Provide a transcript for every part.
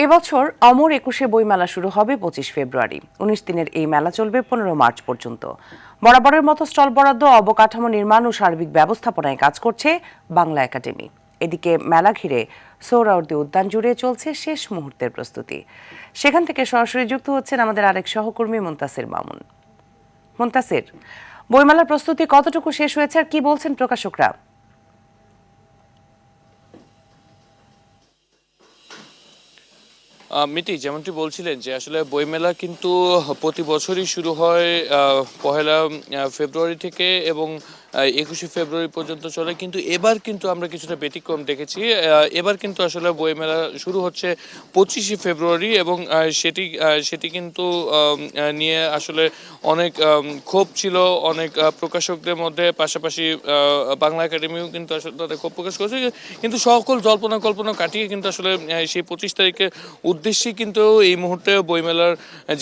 এবছর অমর ২১শে বইমেলা শুরু হবে ২৫ ফেব্রুয়ারি। ১৯ দিনের এই মেলা চলবে ১৫ মার্চ পর্যন্ত। বরাবরের মতো স্টল বরাদ্দ, অবকাঠামো নির্মাণ ও সার্বিক ব্যবস্থাপনায় কাজ করছে বাংলা একাডেমি। এদিকে মেলা ঘিরে সোহরাওয়ার্দী উদ্যান জুড়ে চলছে শেষ মুহূর্তের প্রস্তুতি। সেখান থেকে সরাসরি যুক্ত হচ্ছেন আমাদের আরেক সহকর্মী মুনতাসির মামুন। মুনতাসির, বইমেলার প্রস্তুতি কতটুকু শেষ হয়েছে আর কি বলছেন প্রকাশকরা? মিতি, যেমনটি বলছিলেন যে আসলে বইমেলা কিন্তু প্রতি বছরই শুরু হয় পহেলা ফেব্রুয়ারি থেকে এবং ২১শে ফেব্রুয়ারি পর্যন্ত চলে, কিন্তু এবার কিন্তু আমরা কিছুটা ব্যতিক্রম দেখেছি। এবার কিন্তু আসলে বইমেলা শুরু হচ্ছে ২৫শে ফেব্রুয়ারি এবং সেটি কিন্তু নিয়ে আসলে অনেক ক্ষোভ ছিল অনেক প্রকাশকদের মধ্যে, পাশাপাশি বাংলা একাডেমিও কিন্তু আসলে তাদের ক্ষোভ প্রকাশ করেছে। কিন্তু সকল জল্পনা কল্পনা কাটিয়ে কিন্তু আসলে সেই ২৫ তারিখে উদ্দেশ্যেই কিন্তু এই মুহূর্তে বইমেলার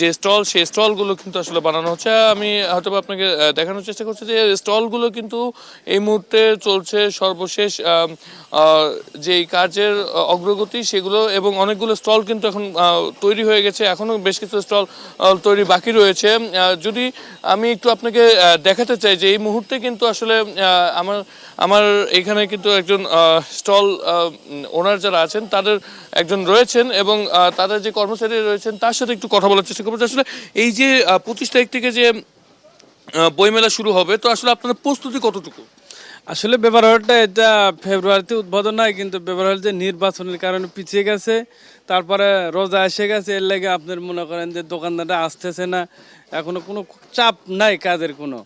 যে স্টল, সেই স্টলগুলো কিন্তু আসলে বানানো হচ্ছে। আমি হয়তো আপনাকে দেখানোর চেষ্টা করছি যে স্টলগুলো কিন্তু এই মুহূর্তে চলছে সর্বশেষ যে কাজের অগ্রগতি সেগুলো, এবং অনেকগুলো স্টল কিন্তু এখন তৈরি হয়ে গেছে, এখনও বেশ কিছু স্টল তৈরি বাকি রয়েছে। যদি আমি একটু আপনাকে দেখাতে চাই যে এই মুহূর্তে কিন্তু আসলে আমার এখানে কিন্তু একজন স্টল ওনার যারা আছেন তাদের একজন রয়েছেন এবং তাদের যে কর্মচারী রয়েছেন তার সাথে একটু কথা বলার চেষ্টা করবো। আসলে এই যে ২৫ তারিখ থেকে যে বইমেলা শুরু হবে, তো আসলে আপনাদের প্রস্তুতি কতটুকু? আসলে ব্যবহারটা এটা ফেব্রুয়ারিতে উদ্বোধন হয়, কিন্তু ব্যবহার যে নির্বাচনের কারণে পিছিয়ে গেছে, তারপরে রোজা এসে গেছে, এর লাগে আপনার মনে করেন যে দোকানদাররা আসতেছে না, এখনো কোনো চাপ নাই কাজের কোনো।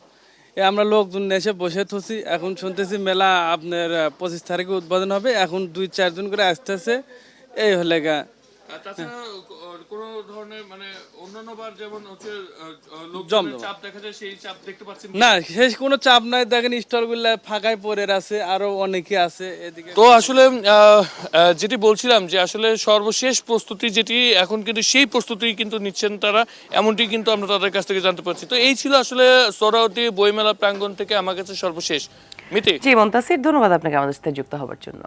আমরা লোকজন এসে বসে থাকি, এখন শুনতেছি মেলা আপনার ২৫ তারিখে উদ্বোধন হবে, এখন ২-৪ জন করে আসতেছে, এই হলে গা। তাছাড়া কোনো ধরনের মানে অন্যান্য বার যেমন হচ্ছে জমজমাট। চাপ দেখা যায়, সেই চাপ দেখতে পাচ্ছেন না, শেষ কোনো চাপ নাই, দেখেন স্টলগুলো ফাঁকায় পড়ে আছে, আরো অনেকে আছে এদিকে। তো আসলে যেটি বলছিলাম যে আসলে সর্বশেষ প্রস্তুতি যেটি এখন কিন্তু সেই প্রস্তুতি কিন্তু নিচ্ছেন তারা, এমনটি কিন্তু আমরা তাদের কাছ থেকে জানতে পারছি। তো এই ছিল আসলে সোহরাওয়ার্দী বইমেলা প্রাঙ্গণ থেকে আমার কাছে সর্বশেষ। মিতি। জি মুনতাসির, ধন্যবাদ আপনাকে আমাদের সাথে যুক্ত হওয়ার জন্য।